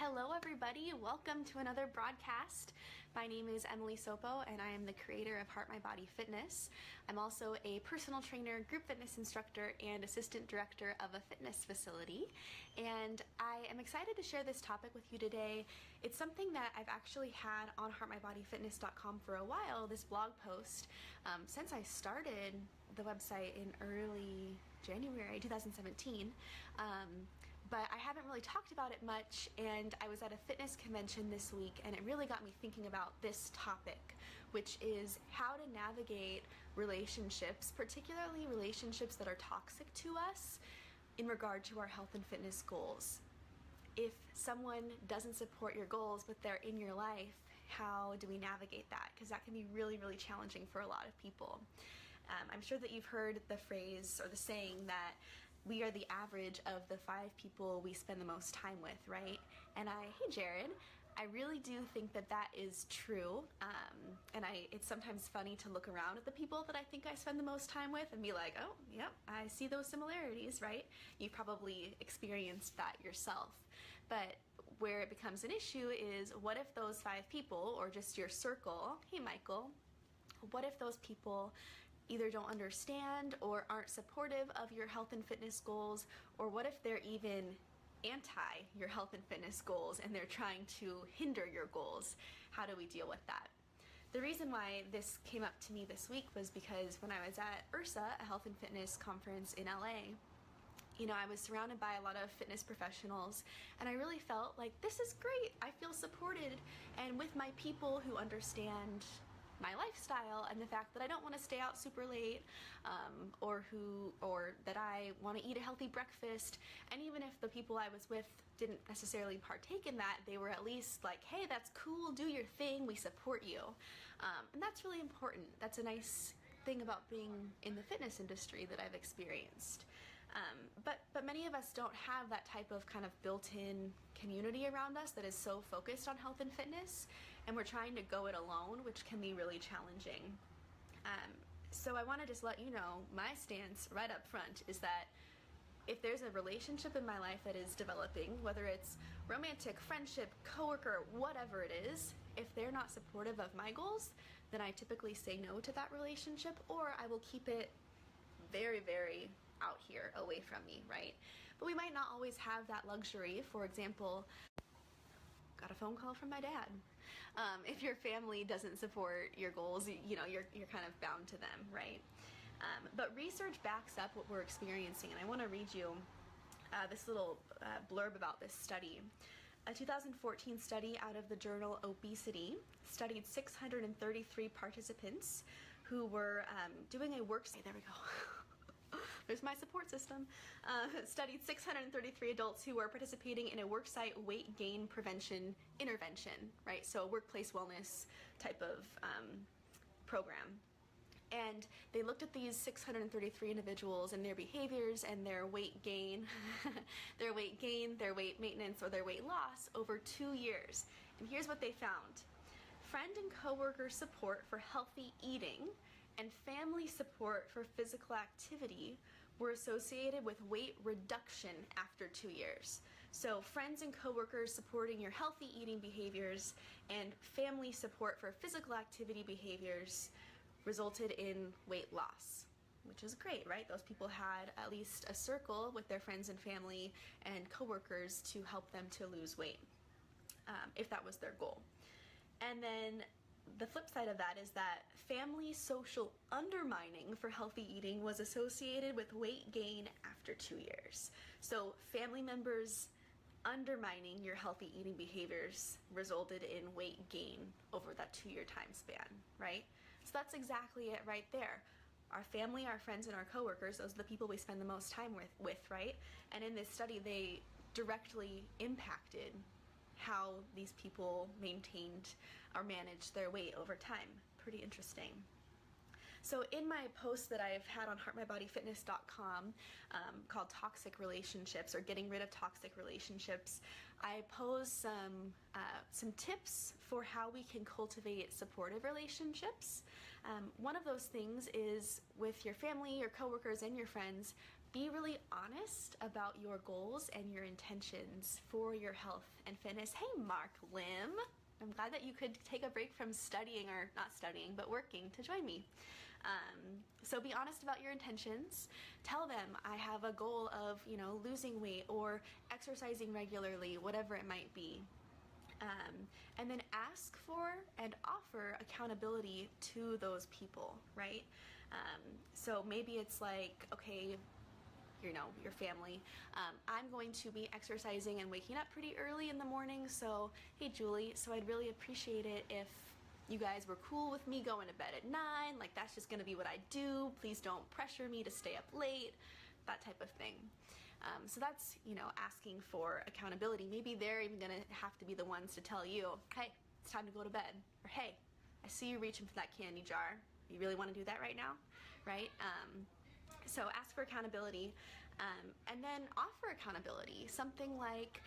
Hello everybody, welcome to another broadcast. My name is Emily Sopo and I am the creator of Heart My Body Fitness. I'm also a personal trainer, group fitness instructor, and assistant director of a fitness facility. And I am excited to share this topic with you today. It's something that I've actually had on heartmybodyfitness.com for a while, this blog post, since I started the website in early January 2017. But I haven't really talked about it much, and I was at a fitness convention this week and it really got me thinking about this topic, which is how to navigate relationships, particularly relationships that are toxic to us in regard to our health and fitness goals. If someone doesn't support your goals but they're in your life, how do we navigate that? Because that can be really, really challenging for a lot of people. I'm sure that you've heard the phrase or the saying that we are the average of the 5 people we spend the most time with, right? And hey Jared, I really do think that that is true. It's sometimes funny to look around at the people that I think I spend the most time with and be like, oh, yep, I see those similarities, right? You've probably experienced that yourself. But where it becomes an issue is, what if those 5 people, or just your circle, hey Michael, what if those people either don't understand or aren't supportive of your health and fitness goals, or what if they're even anti your health and fitness goals and they're trying to hinder your goals? How do we deal with that? The reason why this came up to me this week was because when I was at IHRSA, a health and fitness conference in LA, I was surrounded by a lot of fitness professionals and I really felt like, this is great, I feel supported, and with my people who understand my lifestyle and the fact that I don't want to stay out super late, or that I want to eat a healthy breakfast. And even if the people I was with didn't necessarily partake in that, they were at least like, hey, that's cool, do your thing, we support you. And that's really important. That's a nice thing about being in the fitness industry that I've experienced. But many of us don't have that type of kind of built-in community around us that is so focused on health and fitness, and we're trying to go it alone, which can be really challenging. So I want to just let you know, my stance right up front is that if there's a relationship in my life that is developing, whether it's romantic, friendship, coworker, whatever it is, if they're not supportive of my goals, then I typically say no to that relationship, or I will keep it very, very out here away from me, right? But we might not always have that luxury. For example, got a phone call from my dad. If your family doesn't support your goals, you're kind of bound to them, right? But research backs up what we're experiencing, and I want to read you this little blurb about this study. A 2014 study out of the journal Obesity studied 633 participants who were doing a worksite. There we go. There's my support system. Studied 633 adults who were participating in a worksite weight gain prevention intervention, right? So a workplace wellness type of program. And they looked at these 633 individuals and their behaviors and their weight gain, their weight maintenance, or their weight loss over 2 years. And here's what they found. Friend and coworker support for healthy eating and family support for physical activity were associated with weight reduction after 2 years. So friends and coworkers supporting your healthy eating behaviors and family support for physical activity behaviors resulted in weight loss, which is great, right? Those people had at least a circle with their friends and family and coworkers to help them to lose weight, if that was their goal. And then the flip side of that is that family social undermining for healthy eating was associated with weight gain after 2 years. So family members undermining your healthy eating behaviors resulted in weight gain over that 2-year time span, right? So that's exactly it right there. Our family, our friends, and our coworkers, those are the people we spend the most time with, right? And in this study, they directly impacted how these people maintained or managed their weight over time. Pretty interesting. So in my post that I've had on heartmybodyfitness.com called Toxic Relationships, or Getting Rid of Toxic Relationships, I pose some tips for how we can cultivate supportive relationships. One of those things is with your family, your coworkers, and your friends, be really honest about your goals and your intentions for your health and fitness. Hey, Mark Lim. I'm glad that you could take a break from studying, or not studying, but working to join me. So be honest about your intentions. Tell them, I have a goal of, losing weight or exercising regularly, whatever it might be. And then ask for and offer accountability to those people, right? So maybe it's like, okay, your family, I'm going to be exercising and waking up pretty early in the morning, so hey Julie, so I'd really appreciate it if you guys were cool with me going to bed at 9, like that's just gonna be what I do, please don't pressure me to stay up late, that type of thing. So that's, asking for accountability. Maybe they're even gonna have to be the ones to tell you, hey, it's time to go to bed, or hey, I see you reaching for that candy jar, you really want to do that right now, right? So ask for accountability, and then offer accountability. Something like,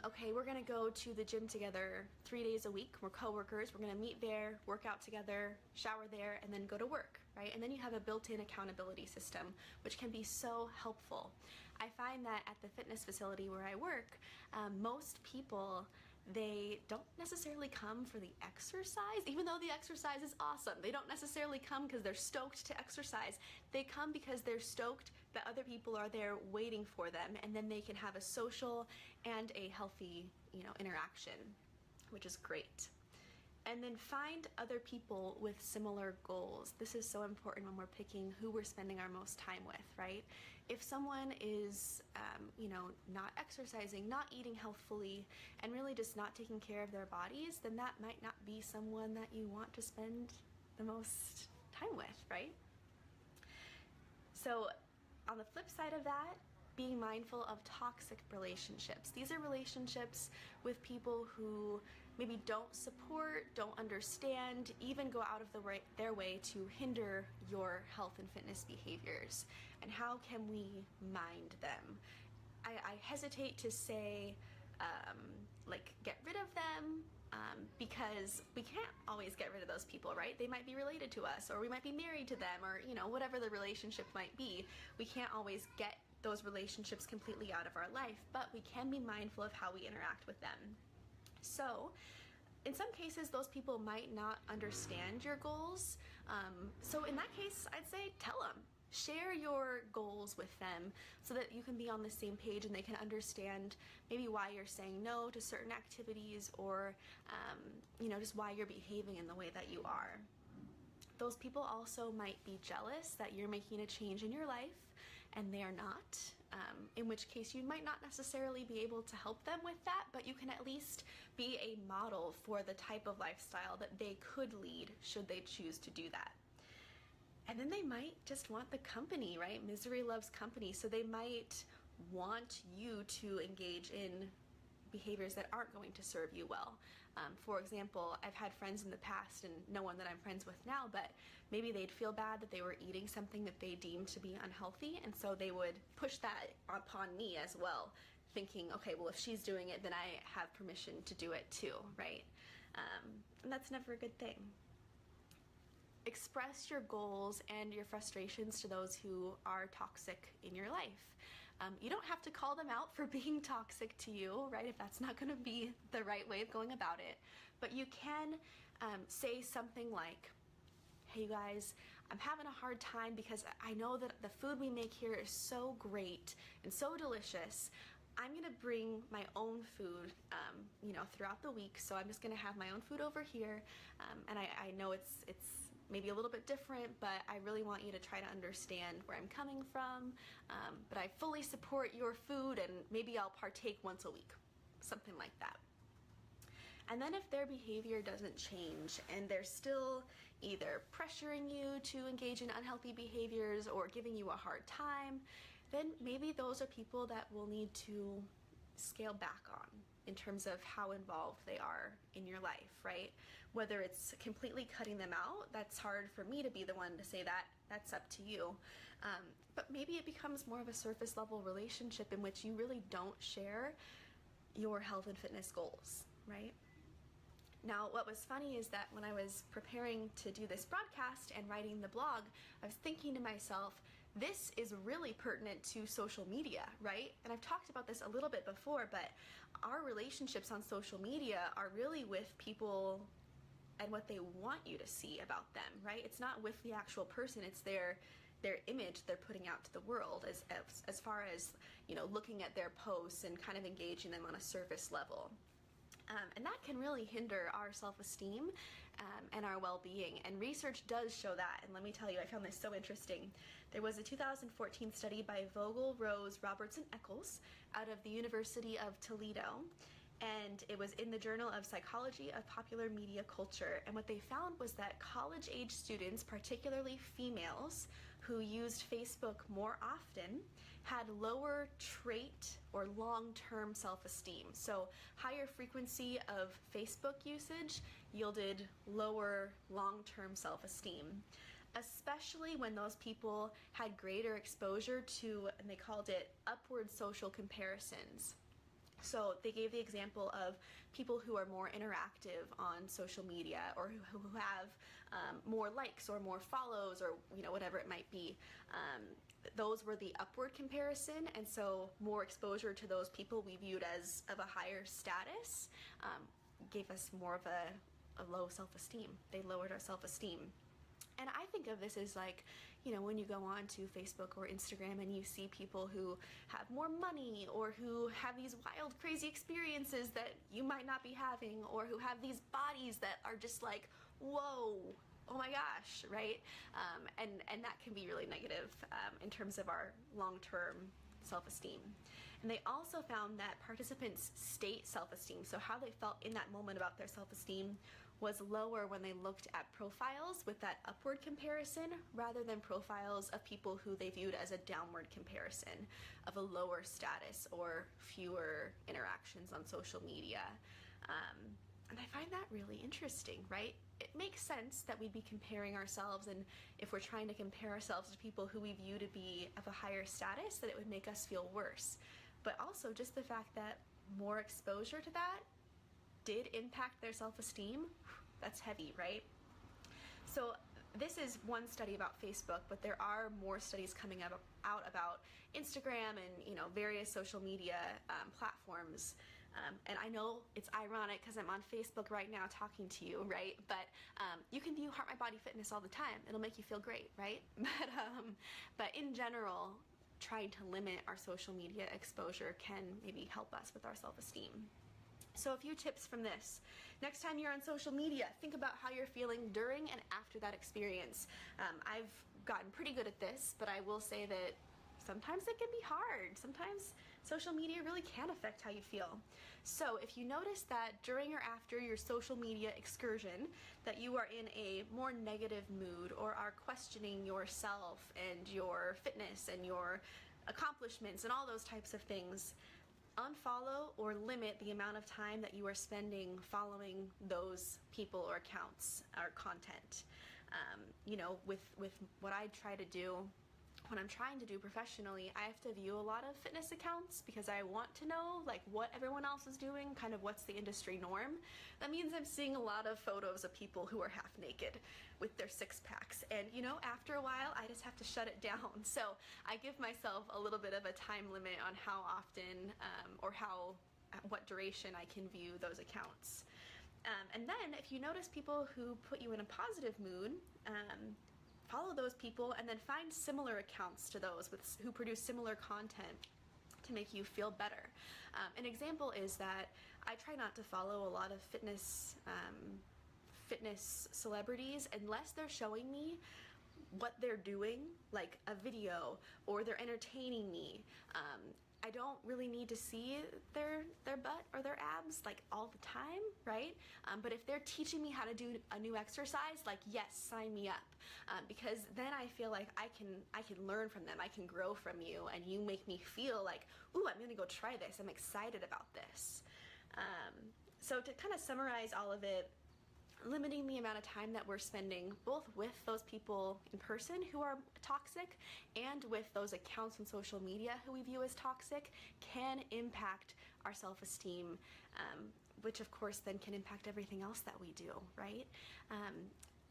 okay, we're gonna go to the gym together 3 days a week. We're coworkers. We're gonna meet there, work out together, shower there, and then go to work, right? And then you have a built-in accountability system, which can be so helpful. I find that at the fitness facility where I work, most people, they don't necessarily come for the exercise, even though the exercise is awesome. They don't necessarily come because they're stoked to exercise. They come because they're stoked that other people are there waiting for them, and then they can have a social and a healthy, interaction, which is great. And then find other people with similar goals. This is so important when we're picking who we're spending our most time with, right? If someone is, not exercising, not eating healthfully, and really just not taking care of their bodies, then that might not be someone that you want to spend the most time with, right? So on the flip side of that, being mindful of toxic relationships. These are relationships with people who maybe don't support, don't understand, even go out of their way to hinder your health and fitness behaviors. And how can we mind them? I hesitate to say, get rid of them, because we can't always get rid of those people, right? They might be related to us, or we might be married to them, or whatever the relationship might be. We can't always get those relationships completely out of our life, but we can be mindful of how we interact with them. So in some cases, those people might not understand your goals. So in that case, I'd say tell them. Share your goals with them so that you can be on the same page and they can understand maybe why you're saying no to certain activities, or just why you're behaving in the way that you are. Those people also might be jealous that you're making a change in your life and they are not, in which case you might not necessarily be able to help them with that, but you can at least be a model for the type of lifestyle that they could lead should they choose to do that. And then they might just want the company, right? Misery loves company, so they might want you to engage in behaviors that aren't going to serve you well. For example, I've had friends in the past, and no one that I'm friends with now, but maybe they'd feel bad that they were eating something that they deemed to be unhealthy, and so they would push that upon me as well, thinking, okay, well, if she's doing it, then I have permission to do it too, right? And that's never a good thing. Express your goals and your frustrations to those who are toxic in your life. You don't have to call them out for being toxic to you, right? If that's not going to be the right way of going about it. But you can say something like, hey you guys, I'm having a hard time because I know that the food we make here is so great and so delicious. I'm going to bring my own food, throughout the week. So I'm just going to have my own food over here. And I know it's maybe a little bit different, but I really want you to try to understand where I'm coming from. But I fully support your food, and maybe I'll partake once a week, something like that. And then if their behavior doesn't change and they're still either pressuring you to engage in unhealthy behaviors or giving you a hard time, then maybe those are people that will need to scale back on in terms of how involved they are in your life, right? Whether it's completely cutting them out, that's hard for me to be the one to say that, that's up to you. But maybe it becomes more of a surface level relationship in which you really don't share your health and fitness goals, right? Now, what was funny is that when I was preparing to do this broadcast and writing the blog, I was thinking to myself, this is really pertinent to social media, right? And I've talked about this a little bit before, but our relationships on social media are really with people and what they want you to see about them, right? It's not with the actual person, it's their image they're putting out to the world as far as, you know, looking at their posts and kind of engaging them on a surface level. And that can really hinder our self-esteem and our well-being. And research does show that. And let me tell you, I found this so interesting. There was a 2014 study by Vogel, Rose, Roberts, and Eccles out of the University of Toledo. And it was in the Journal of Psychology of Popular Media Culture. And what they found was that college-age students, particularly females, who used Facebook more often, had lower trait or long-term self-esteem. So higher frequency of Facebook usage yielded lower long-term self-esteem, especially when those people had greater exposure to, and they called it, upward social comparisons. So they gave the example of people who are more interactive on social media, or who have more likes or more follows, or, you know, whatever it might be. Those were the upward comparison, and so more exposure to those people we viewed as of a higher status gave us more of a low self-esteem. They lowered our self-esteem. And I think of this as like, you know, when you go on to Facebook or Instagram and you see people who have more money, or who have these wild, crazy experiences that you might not be having, or who have these bodies that are just like, whoa, oh my gosh, right? And that can be really negative in terms of our long-term self-esteem. And they also found that participants' state self-esteem, so how they felt in that moment about their self-esteem, was lower when they looked at profiles with that upward comparison rather than profiles of people who they viewed as a downward comparison of a lower status or fewer interactions on social media. And I find that really interesting, right? It makes sense that we'd be comparing ourselves, and if we're trying to compare ourselves to people who we view to be of a higher status, that it would make us feel worse. But also just the fact that more exposure to that did impact their self-esteem, that's heavy, right? So this is one study about Facebook, but there are more studies coming out about Instagram and, you know, various social media platforms. And I know it's ironic because I'm on Facebook right now talking to you, right? But you can view Heart, Mind, Body, Fitness all the time. It'll make you feel great, right? But in general, trying to limit our social media exposure can maybe help us with our self-esteem. So a few tips from this. Next time you're on social media, think about how you're feeling during and after that experience. I've gotten pretty good at this, but I will say that sometimes it can be hard. Sometimes social media really can affect how you feel. So if you notice that during or after your social media excursion that you are in a more negative mood, or are questioning yourself and your fitness and your accomplishments and all those types of things, unfollow or limit the amount of time that you are spending following those people or accounts or content. You know, with what I try to do, when I'm trying to do professionally, I have to view a lot of fitness accounts because I want to know like what everyone else is doing, kind of what's the industry norm. That means I'm seeing a lot of photos of people who are half naked with their six packs, and you know, after a while I just have to shut it down. So I give myself a little bit of a time limit on how often or what duration I can view those accounts. And then if you notice people who put you in a positive mood, follow those people, and then find similar accounts to those who produce similar content to make you feel better. An example is that I try not to follow a lot of fitness celebrities unless they're showing me what they're doing, like a video, or they're entertaining me. I don't really need to see their butt or their abs like all the time, right? But if they're teaching me how to do a new exercise, like, yes, sign me up, because then I feel like I can learn from them, I can grow from you, and you make me feel like, ooh, I'm gonna go try this, I'm excited about this. So to kind of summarize all of it, limiting the amount of time that we're spending both with those people in person who are toxic and with those accounts on social media who we view as toxic can impact our self-esteem, which of course then can impact everything else that we do, right?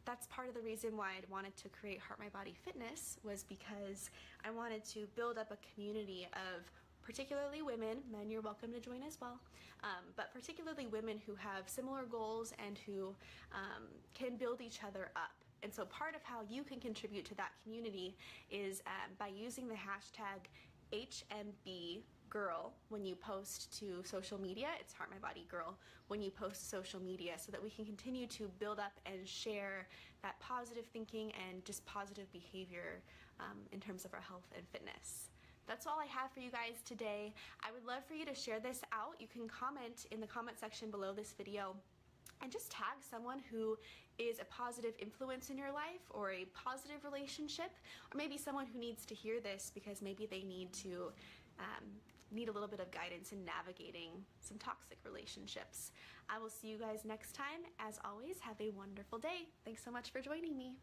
that's part of the reason why I wanted to create Heart My Body Fitness, was because I wanted to build up a community of particularly women, men you're welcome to join as well, but particularly women who have similar goals and who can build each other up. And so part of how you can contribute to that community is by using the hashtag HMBGirl when you post to social media. It's Heart My Body Girl when you post to social media, so that we can continue to build up and share that positive thinking and just positive behavior in terms of our health and fitness. That's all I have for you guys today. I would love for you to share this out. You can comment in the comment section below this video and just tag someone who is a positive influence in your life, or a positive relationship, or maybe someone who needs to hear this because maybe they need a little bit of guidance in navigating some toxic relationships. I will see you guys next time. As always, have a wonderful day. Thanks so much for joining me.